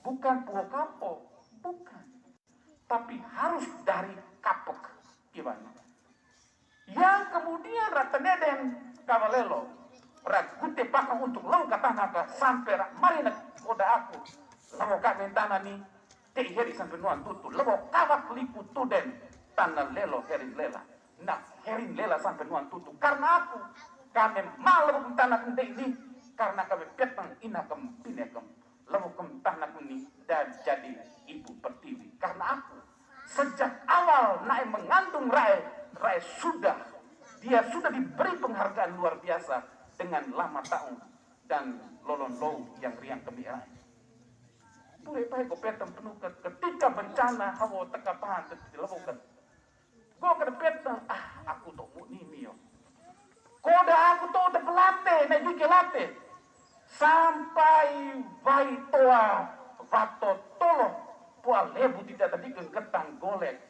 bukan pulau kapok, bukan. Tapi harus dari kapok, gimana? Yang kemudian rataneden kavalelo, ragute pakang untuk lau katanaga sampai marina koda aku, lau kami tanah ni, tei heri sampai nuan tutu, lau kawak lipu tuden tanah lelo herin lela, nak herin lela sampai nuan tutu, karena aku kami malu tanah kende ini, karena kami petang ina kem pinekem, lau kem tanah kuni dan jadi ibu pertiwi, karena aku sejak awal naik mengandung Rai dia sudah diberi penghargaan luar biasa dengan lama tahun dan lolon low yang riang kemirai. Boleh pakai kopetan penuh ketika bencana hawa tekapan dilakukan. Gue kedepetan, aku tuh mio. Koda aku tuh udah pelate, naik kelate sampai vai toa vato tolo pual lebu tidak tadi ketang golek.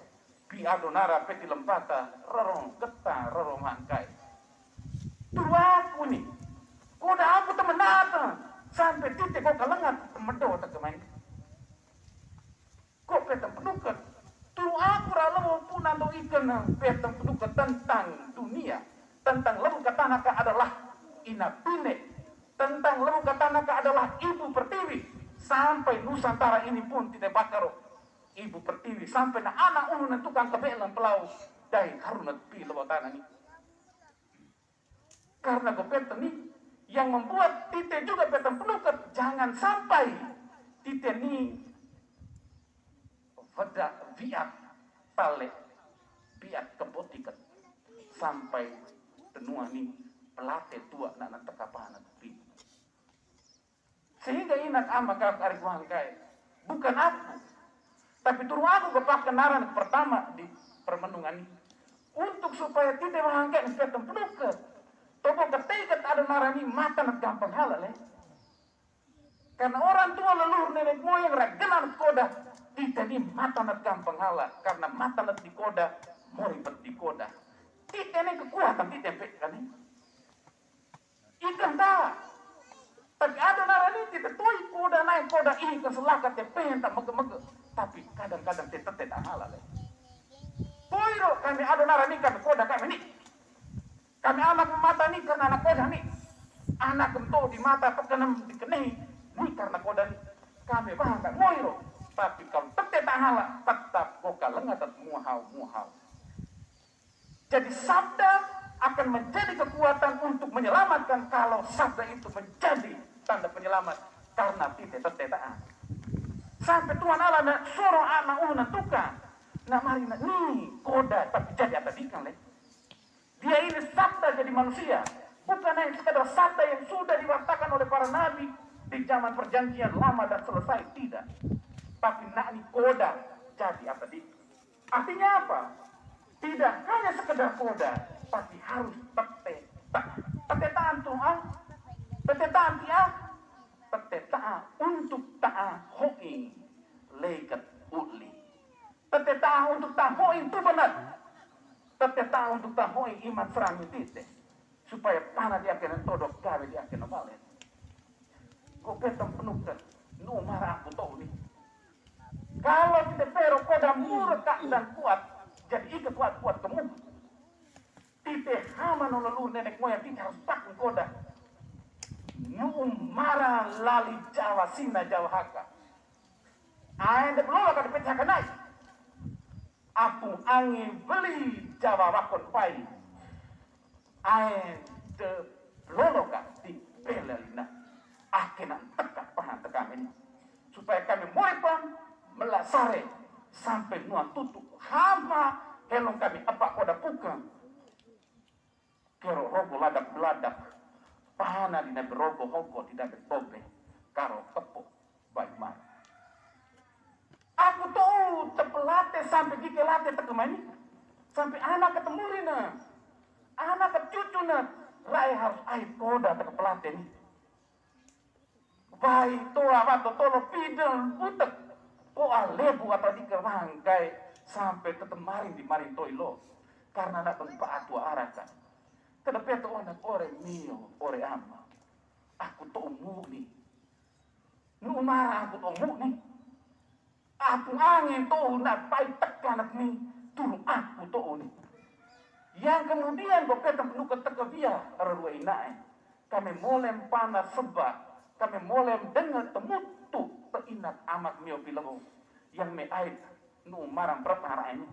Pi adonara peti lempata rorong getah rorong mangkai. Turu aku nih, koda aku temen datang sampai titik kok kalengan temedo tak kemain. Kok petang penukat? Turu aku rala maupun ando ikan petang penukat tentang dunia, tentang lebu katanaka adalah ina pine, tentang lebu katanaka adalah ibu pertiwi. Sampai Nusantara ini pun tidak bakar ibu pertiwi sampai na anak unu tukang kebelan pelau dari karena pi lewat tanah ini. Karena gopetan ini yang membuat tite juga petan penukat jangan sampai tite ini veda viat tale viat kebotikan sampai tenua ini pelate tua nak tekapahan pi. Sehingga inat amak arik wangkai bukan aku. Tapi turu aku kepak kenaran pertama di permenungan ini. Untuk supaya tidak mengangkat petan penukat. Toko ketekat ada narani mata nak gampang halal. Karena orang tua leluhur nenek moyang ragenan koda. Tidak ini mata nak gampang halal. Karena mata nak di koda, moribet di koda. Tidak ini kekuatan tidak kan ini. Ikan tak. Tapi ada narani tidak toy koda naik koda ini keselakat pengen tak mege-mege. Tapi kadang-kadang tidak halal. Poiro kami ada narani kami koda kami ni. Kami anak mata ni karena anak koda ni. Anak kento di mata terkenam dikenehi. Ni karena koda ni. Kami bahan tak moiro. Tapi kalau tidak halal tetap boka lengat muhau. Jadi sabda akan menjadi kekuatan untuk menyelamatkan kalau sabda itu menjadi tanda penyelamat karena tidak taat. Sampai Tuhan Allah nak suruh anak unan tukang nak mari nak ni koda tapi jadi apa dikan le. Dia ini sabda jadi manusia, bukan hanya sekadar sabda yang sudah diwartakan oleh para nabi di zaman perjanjian lama dan selesai, tidak. Tapi nak ni koda jadi apa di. Artinya apa? Tidak hanya sekedar koda, tapi harus tetetaan Tuhan, tetetaan dia, tetetaan untuk taat hoi lekat uli, tetetaan untuk taat hoi itu benar, tetetaan untuk taat hoi iman serang itu, supaya panah dia kena todok gawe dia kena balik. Kau petang penuhkan, nu marah aku tahu nih. Kalau tidak pero koda murka dan kuat. Jadi ikat kuat kamu. Tite hama nolalu nenek moyang kita harus takun koda. Numara lali Jawa Sina Jawa Haka. Ain de belola kada pecah naik. Apung angin beli Jawa Wakon Pai. Ain de belola kada di belalina. Kena tekak pahan tekam ini. Supaya kami muripan melasare sampai nuan tutup hama helong kami apa koda pukang kero rogo ladak beladak pahana dina berogo hogo tidak berbobe karo tepuk baik mar aku tuh tepelate sampai gigi late tekemani sampai anak ketemu rina anak kecucu na rai harus air koda tekepelate ni baik tua waktu tolo pidel butek lebu atau di kerangkai sampai ketemarin di marin toilo karena nak tempat tua arakan kenapa itu anak ore mio ore ama aku tuh murni Nu umara aku omuk nih. Aku angin tuh nak pai tekanak nih. Turun aku tuh nih. Yang kemudian bopetang penuh keteka dia arwa inae. Kami mulai panas sebab kami mulai dengar temutu terinat amat mio pilago yang me ait nu marang berapa ini.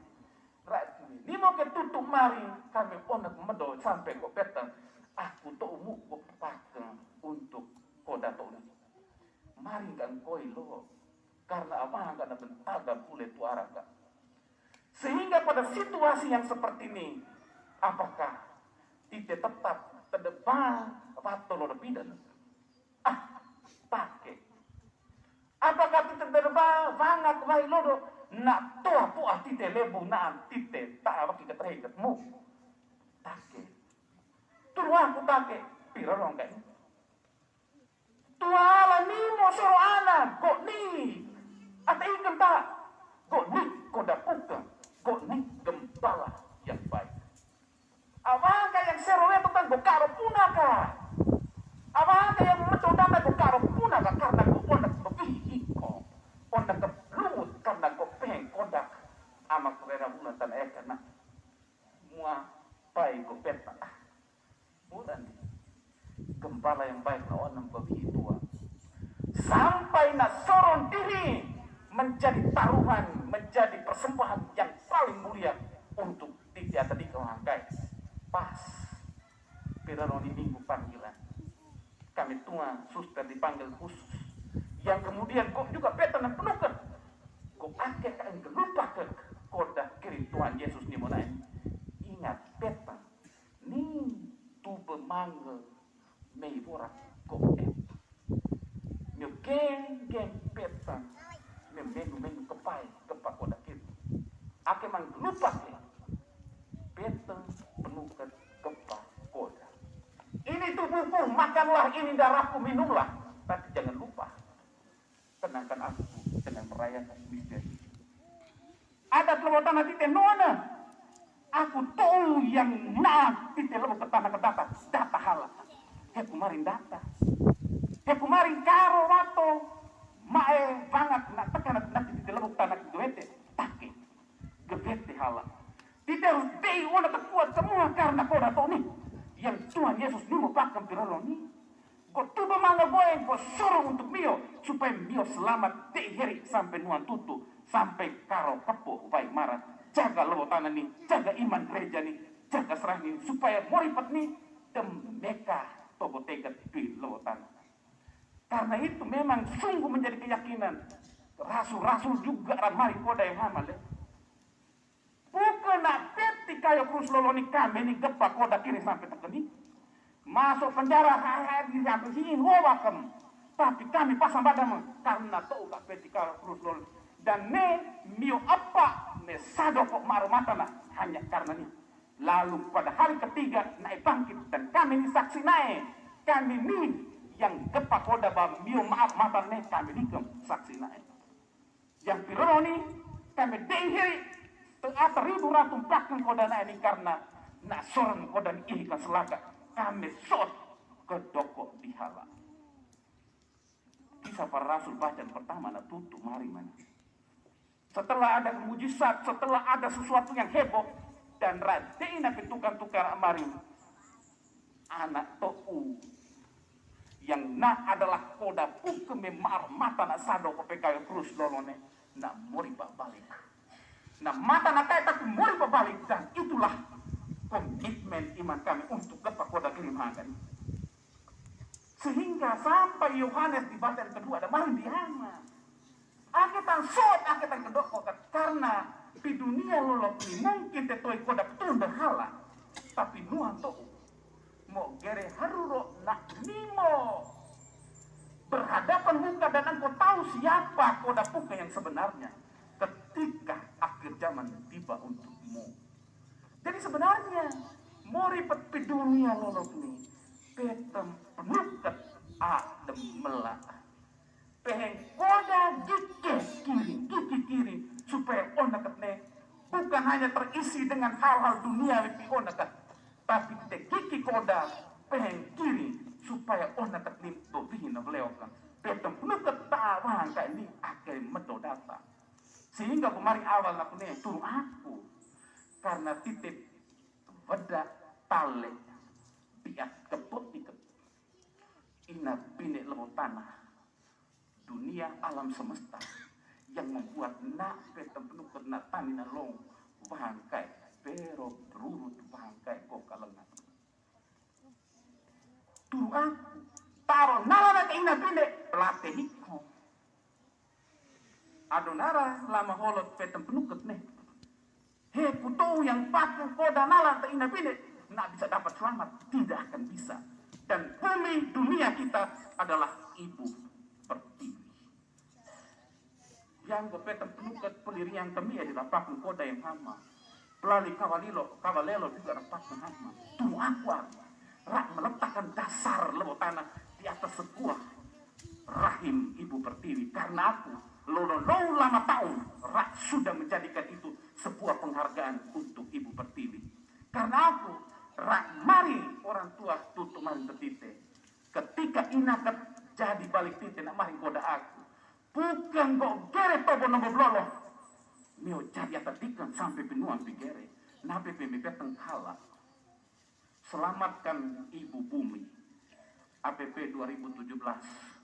Ni mau ketutup mari kami onak medo sampai kok petang aku tuh umuk kok pakai untuk koda tuh nih. Mari kan koi lo karena apa karena bentaga kulit tuara kak. Sehingga pada situasi yang seperti ini, apakah tidak tetap terdepan atau lo lebih pakai? Apakah tidak terdepan vangat vai lo nak toa puah tidak lebu nak tidak tak apa kita terhikatmu pakai. Turun aku pakai pira rong kayak. Tuala ni mo soro anak kok ni ata ikan tak kok ni koda puka kok ni gembala yang baik. Awang yang sero itu kan bokaro punaka. Awang yang metodana bokaro punaka karena kok onak lebih iko onak kebelut karena kok peng kodak amak kerana bulan tanah karena mua baik kok peta bulan gembala yang baik na onang babi tua sampai nak sorong diri menjadi taruhan, menjadi persembahan yang paling mulia untuk tidak tadi kelangkai. Pas piraroni minggu panggilan kami tua suster dipanggil khusus yang kemudian kok juga peta dan penuker kok akeh kain gelupa ke kodah kiri Tuhan Yesus ni monai ingat peta ni tu bermanggil mei borak kok nyo geng peta menu kepai kepak kodak kiri ake mang lupa ke peta penuh ke kepak kodak ini tubuhku makanlah ini darahku minumlah tapi jangan lupa tenangkan aku dengan merayakan misteri ada kelewatan hati tenona aku tahu yang nak tite lebo ke tanah data halal he kumarin data he kumarin karo wato mae banget nak tekan nak tite lebo ke tanah duete take gebete halal tite harus dei wana kuat semua karena kau datang nih yang Tuhan Yesus ni mau pakai pirolo ni kau tuba mangga goyang kau sorong untuk mio supaya mio selamat dei heri sampai nuan tutu sampai karo kepo baik marah jaga lebo tanah nih jaga iman gereja nih jaga serah nih supaya moripat nih demeka tobo tegat di lebo tanah karena itu memang sungguh menjadi keyakinan rasul-rasul juga ramai koda yang hamal ya bukan nak peti kayo krus loloni kami nih gepak koda kiri sampai tekeni masuk penjara hari sampai sini ngowakam tapi kami pasang badan karena tahu kak peti kayo krus loloni dan mio apa sado kok maru mata nah hanya karena ini lalu pada hari ketiga naik bangkit dan kami ini saksi naik kami ini yang gepak koda bang mio maaf mata nih kami ini saksi naik yang pironi kami dihiri tengah ribu ratus belakang koda naik ini karena nak sorong koda ini kan selaka kami sot ke doko dihala kisah para rasul bacaan pertama nak tutup mari mana setelah ada mujizat, setelah ada sesuatu yang heboh dan radina tukar-tukar amarin anak to'u yang nak adalah koda puke memar mata nak sado PPK krus lolone nak mori balik nak mata nak kaya tapi mori balik dan itulah komitmen iman kami untuk kepak koda kelimahan sehingga sampai Yohanes di bacaan kedua ada mari diama aketan sot aketan kedok kokat karena di dunia lolok ini mungkin tetoi kodak tunda hala tapi nuan to mau gere haruro nak nimo berhadapan muka dan engkau tahu siapa kodak puka yang sebenarnya ketika akhir zaman tiba untukmu jadi sebenarnya mau ribet di dunia lolok ini petem penukat adem melak pengen koda gigi kiri supaya onakat ne bukan hanya terisi dengan hal-hal dunia lebih onakat tapi gigi koda pengen kiri supaya onakat ne dobihina beleokan petem penukat wahangka ini akhirnya medo data. Sehingga kemarin awal aku nih turun aku karena titip wedak tale biak kebut iket ina bine lewat tanah dunia alam semesta yang membuat nak petem penuh kena tanina long wahangkai pero berurut wahangkai kok kalengan turun aku taruh nara ke ina bine pelatih hikmo adonara lama holot petem penuket nih. He kutu yang pakai koda nalar ke ina bine, nak bisa dapat selamat, tidak akan bisa. Dan bumi dunia kita adalah ibu pertiwi. Yang petem penuket peliri yang kami adalah pakai koda yang sama. Pelali kavalelo juga dapat sama. Tunggu aku, rak meletakkan dasar lewat tanah di atas sebuah rahim ibu pertiwi karena aku lolo lama tahun rak sudah menjadikan itu sebuah penghargaan untuk ibu pertiwi karena aku rak mari orang tua tutup mari petite ketika inakat jadi balik tite nak mari koda aku bukan kok gere tobo nomor blolo mio jadi atatikan sampai penuan pigere nape PBB tengkala selamatkan ibu bumi APP 2017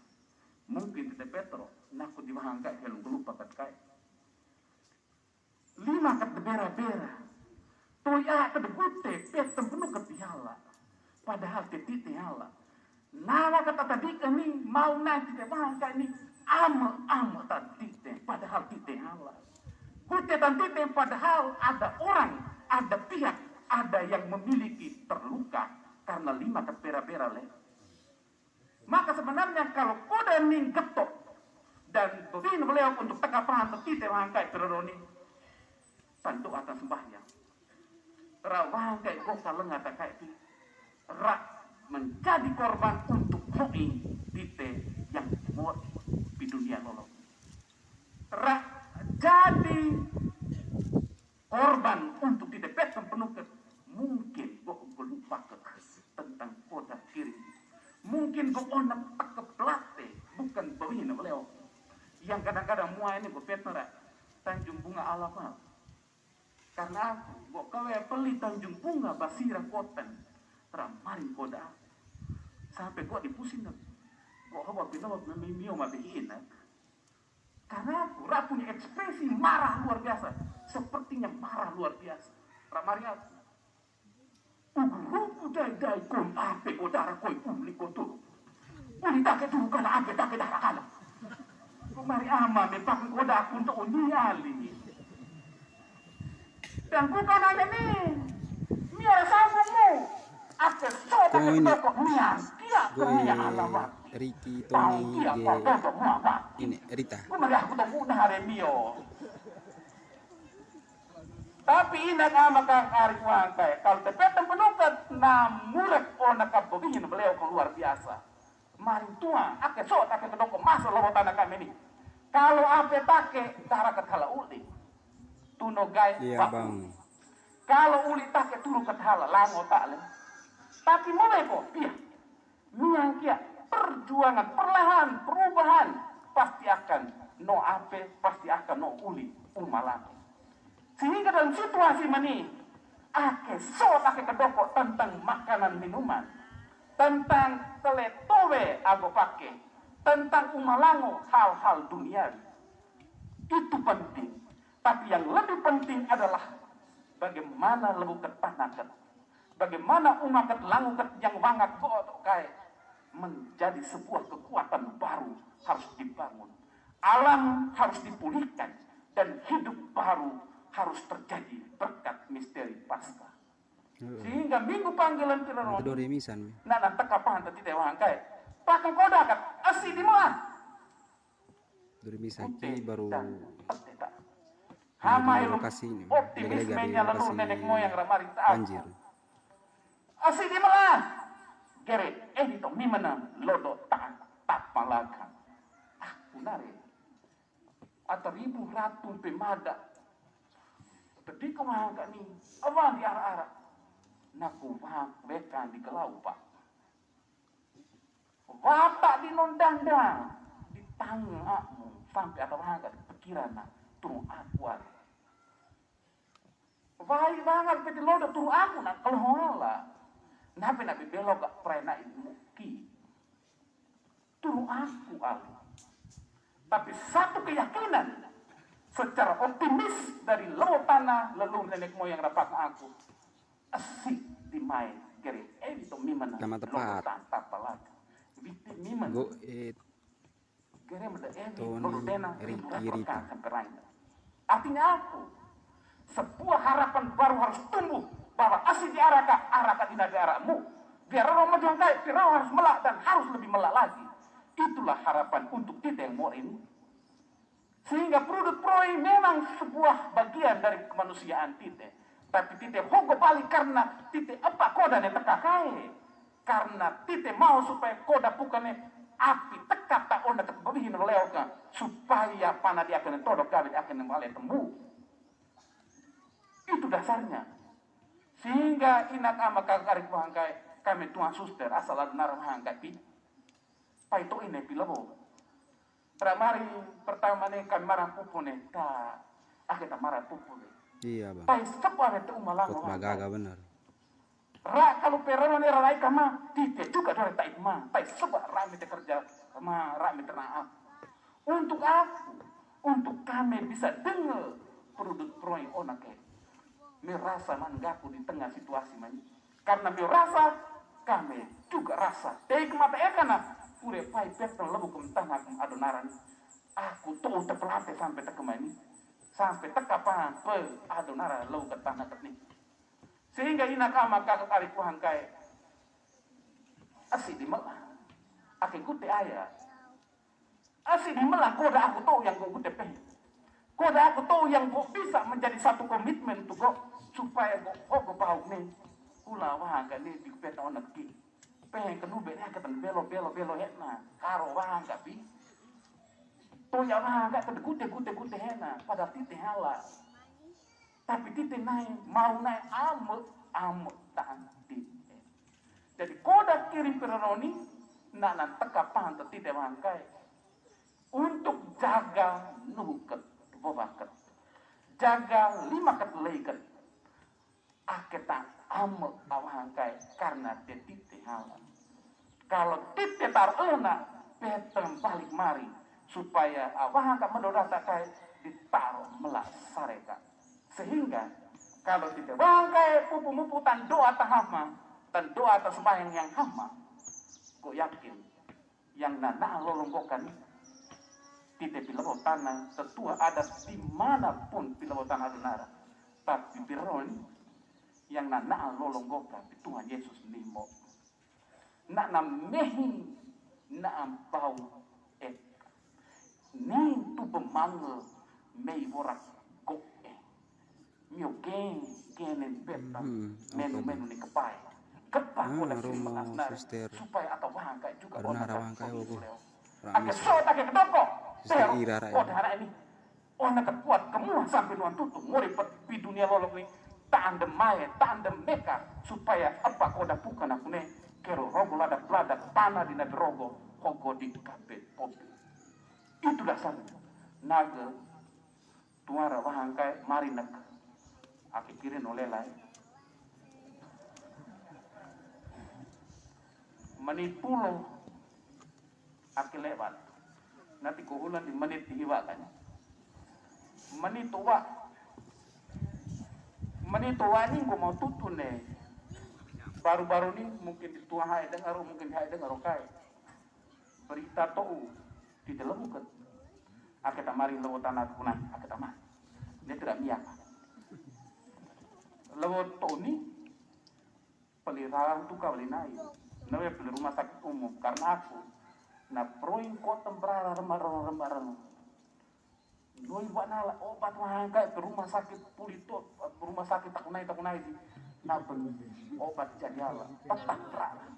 mungkin kita Petro naku di mahangka kalau lupa kat 5 kat bera-bera toya kat gute petem penuh kat piala padahal titi hala nama kata tadi kami mau nanti di mahangka ini ama tadi padahal titi hala gute dan titi padahal ada orang ada pihak ada yang memiliki terluka karena 5 kat bera-bera leh. Maka sebenarnya kalau koda ning getok dan begini beliau untuk teka paham titi wahangkai peroroni tentu akan sembahyang. Rawangkai gokal lengat kai itu rak menjadi korban untuk hoi tite yang muat di dunia nolong. Rak jadi korban untuk didepetkan penuh mungkin gok lupa tentang koda kiri. Mungkin kok onak tak keplate bukan begini beliau yang kadang-kadang mua ini berpetera Tanjung Bunga Alamal karena aku kok kawe peli Tanjung Bunga Basira Koten ramarin koda sampai kok dipusing kan kok hawa pinawat memimio mabihin karena aku punya ekspresi marah luar biasa sepertinya marah luar biasa ramari aku Ugu dai kon ape ko dara koi uli ko tu. Uli take tu kana ape take dara kana. Kumari ama me pak ko da kun to uniali. Dan ku kana ni. Mi ara sa mo. Ape so ta ko mia. Kia ko mia alamat. Ricky Tony ini Rita. Kumari aku to muna hare mio. Tapi inang ama kang arik wangkai kalau tepetang penukat na murak o nakabogihin beliau luar biasa maring tua ake so take kedoko masuk lobo tanah kami ini kalau ape take darah kethala uli tuno gai iya bang kalau uli take turu kethala lango tak le tapi mulai kok iya miang kia perjuangan perlahan perubahan pasti akan no ape pasti akan no uli umalan sehingga dalam situasi ini, ake kedokok tentang makanan minuman, tentang teletowe aku pakai, tentang umalango hal-hal duniawi. Itu penting. Tapi yang lebih penting adalah bagaimana lebu ketanakan, bagaimana umakat langukat yang wangat gotok kai menjadi sebuah kekuatan baru harus dibangun. Alam harus dipulihkan dan hidup baru harus terjadi berkat misteri Paskah. Sehingga minggu panggilan Piraron. Itu remisan. Nah, teka pahan tadi tewang kai. Pakai koda kan asli di mana? Remisan ki baru Hama lokasi ini. optimismenya lalu nenek moyang ramari banjir. Asli di mana? Gere itu mimana lodo tak malakan. Aku nari. Atau ribu ratu pemada. Tadi kemana nih? Apa di arah-arah? Naku bekan di kelau pak. Wapak di nondang-dang. Di tangakmu sampai ada banget pikiran turun aku ada. Vai banget peti lodo turun aku kalau hola. Nabi belok gak pernah ilmu ki. Turun aku ali. Tapi satu keyakinan secara optimis dari leluhur tanah leluhur nenek moyang rapat aku asik dimain kiri itu miman Nama tepat. tanpa lagi bikin miman Go kiri meda Tony Rita. artinya aku sebuah harapan baru harus tumbuh bahwa asik diarahkan di negaramu biar orang maju kaya biar orang harus melak dan harus lebih melak lagi. Itulah harapan untuk kita yang mau ini. Sehingga produk proi memang sebuah bagian dari kemanusiaan kita. Tapi kita hogo balik karena kita apa koda ne tekakai. Karena kita mau supaya koda bukannya api tekap tak onda kebabihin lewka supaya panah dia akan todok kawin akan membalai temu. Itu dasarnya. Sehingga inak ama kakarik bahangkai kami tuan suster asal adnar bahangkai pi. Pa itu ini pilabo. Pramari pertama nih kan marah pupu nih, kita marah pupu nih. Iya bang. Pai sebuah itu umalang. Kot magaga benar. Kalau perono nih rai kama, tite juga dari tak imah. Pai sebuah rami kerja, kama rami ternaaf. Untuk aku, untuk kami bisa dengar produk proy onake. Merasa manggaku di tengah situasi mani. Karena merasa kami juga rasa. Tei kemata ekana. Pure pai petan lebu kemtana kem adonaran. Aku tuh terpelatih sampai tekemani. Sampai tekapan pe adonara lebu ketana ketni. Sehingga ina kama kakak ari kuhangkai. Asik di melah. Ake kute ayah. Asik di melah koda aku tahu yang gue kute peh. Koda aku tahu yang gue bisa menjadi satu komitmen tuh gue. Supaya gue gue bau nih. Ula wahangkai nih di peta onak ki. Pengen kenube dia ketemu belo hena karo wang kapi toya wang gak kute hena pada tite hala tapi tite naik mau naik amut tanti jadi koda kirim peroni nak tekapan tite wangkai untuk jaga nuhuket bobaket jaga 5 ket leiket aketan amut awangkai karena tite hala. Kalau tite taruna peteng balik mari supaya awangkai mendorata kai ditaruh melak sareka. Sehingga kalau tite wangkai pupu-pupu tan doa tahama dan doa sembahyang yang hama, kok yakin yang nana lolonggokan tite pilabo tanah tetua ada dimanapun pilabo tanah donara. Tapi bironi yang nana lolonggokan Tuhan Yesus nimo nak mehi na bau ni tu bemangel mei borak go mio gen betam menu ni kepai kepa ko na supaya atau wangkai juga wangkai ogo ake so take kedoko Sister Ira rai. Oh dahara ini ona kuat kamu sampai nuan tutup ngori di dunia lolong ni tandem meka supaya apa koda bukan aku ne kero rogo ladak tanah di nabi rogo kogo di kape popi itu dasarnya naga tuara wahangkai mari nak aki kirin olelai menit pulo aki lewat nanti kuhulan di menit dihiwa kan menit tua ini gue mau tutun nih baru-baru ini mungkin di tua hai dengar mungkin hai dengar kai berita tou di dalam bukan akita mari lewat tanah kunan akita mah dia tidak miak lewat tou ini pelirahan tuh kau linai nawe beli rumah sakit umum karena aku na proin kota berara remar Noi buat nala obat wangkai ke rumah sakit pulito rumah sakit takunai di naben obat jadi ala tetap berara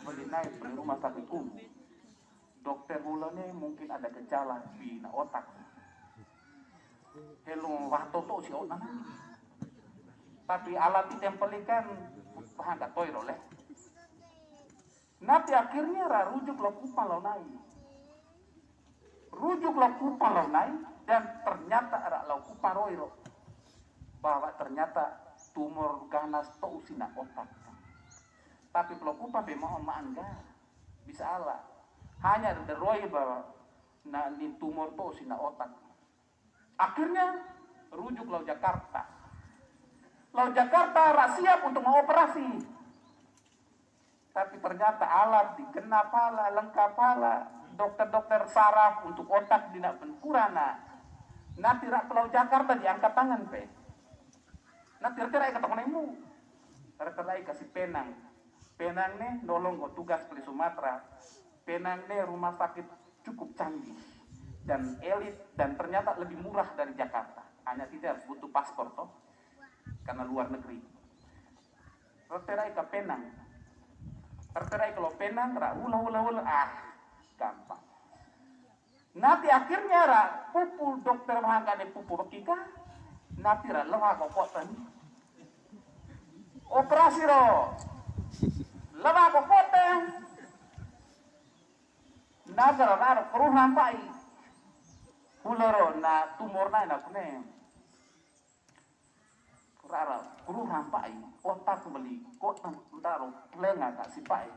beli naik beli rumah sakit umum dokter hulane mungkin ada gejala di otak helung waktu tuh si otak tapi alat ditempelikan bahan gak toy oleh nanti akhirnya rujuk lo kupal lo naik rujuk lau kupa lau naik, dan ternyata ada lau kupa roiro bahwa ternyata tumor ganas to usina otak. Tapi kalau kupa memang enggak bisa ala hanya ada roi bahwa na ni tumor to usina otak. Akhirnya rujuk lau Jakarta. Lau Jakarta siap untuk mengoperasi. Tapi ternyata alat digenap pala, lengkap pala, dokter-dokter saraf untuk otak dina penkurana. Nanti rak Pulau Jakarta diangkat tangan pe. Nanti rak katakonemu. Rak kasih Penang. Penang nih nolong go tugas di Sumatera. Penang nih rumah sakit cukup canggih dan elit dan ternyata lebih murah dari Jakarta. Hanya tidak butuh paspor toh, karena luar negeri. Rak ke Penang. Terterai kalau Penang, ulah, gampang. Nanti akhirnya pupu dokter mahangkane pupu bekika, nanti lemah kokotan. Operasi ro, lemah kokotan. Naga keruh nampai. Hulero na tumor na kune. Rara keruh nampai. Otak beli kok taruh lenga kak si pai.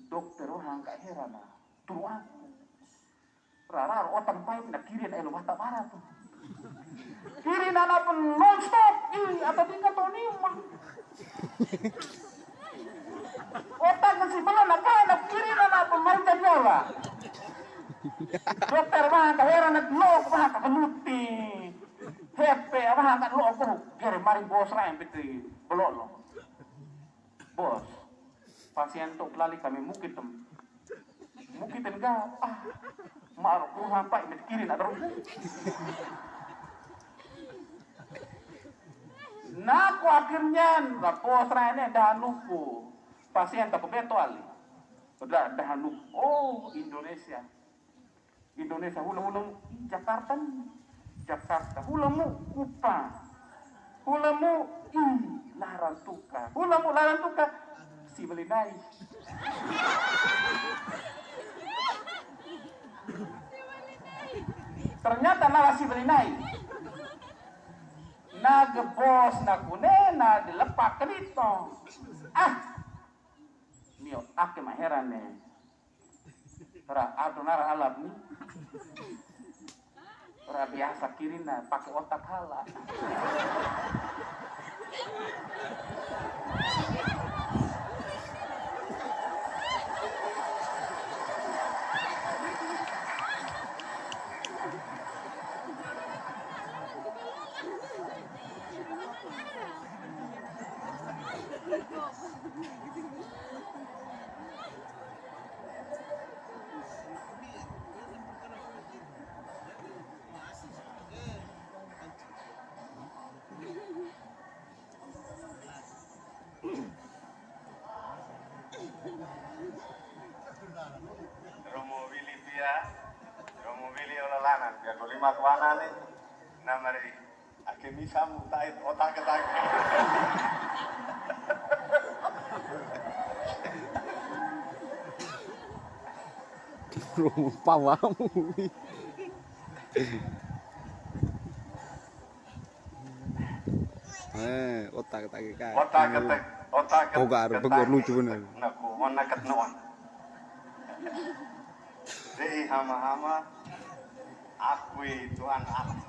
Dokter orang kak heran lah. Turu aku. Rara otak pai nak kiri na elu mata marah tuh. Kiri nana pun non stop. Atau tinggal Tony mah. Otak masih belum nak kiri nana pun mau jadi apa? Dokter mah kak heran nak lok mah kak kenuti. Hepe apa hangat lo aku kira mari bos lain peti belok lo bos pasien tuh pelali kami mungkin enggak maru ku hampai met kirin ada naku akhirnya bos lainnya dah nuku pasien tak beto ali udah dah nuku Indonesia ulang Jakarta, hulamu kupa, hulamu laran tuka, si belinai. Ternyata nala si belinai. Nagebos nakune na dilepak kerito. Mio ake maheran ne. Nara alam ni. Biasa kirina pakai otak hala. Romo Willy olalanan ya ko lima kuana ni namari akimisa mutait otak ketak. Romo pawamu. Otak ketak kai. Otak ketak. Pegar lucu bener. Naku mana ketnuan. Jadi hama-hama akui Tuhan Allah.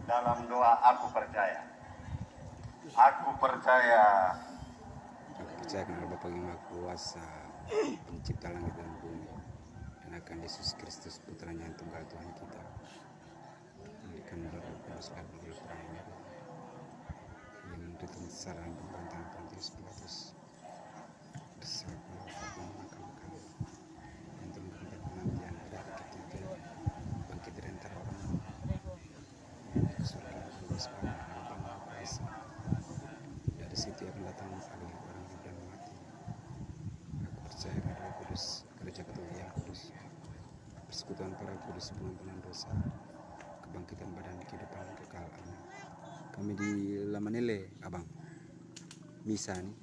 Dalam doa aku percaya. Aku percaya karena Bapa yang Maha Kuasa, pencipta langit dan bumi, dan akan Yesus Kristus putranya yang tunggal Tuhan kita. Yang dikandung Roh Kudus bagi Ukraina. Yang menderita secara pemberontakan Pontius Pilatus. Bersama Bapa memakamkan. Yang tunggal penantian hari ketiga bangkit dari antara orang ke surga Kudus Bapa yang Maha Kuasa. Dari situ akan datang paling orang hidup dan mati. Aku percaya pada Roh Kudus, gereja Katolik yang kudus, persekutuan para kudus, pengampunan dosa, kebangkitan badan, kehidupan kekal. Amin. Kami di Lamanele, abang, misa nih.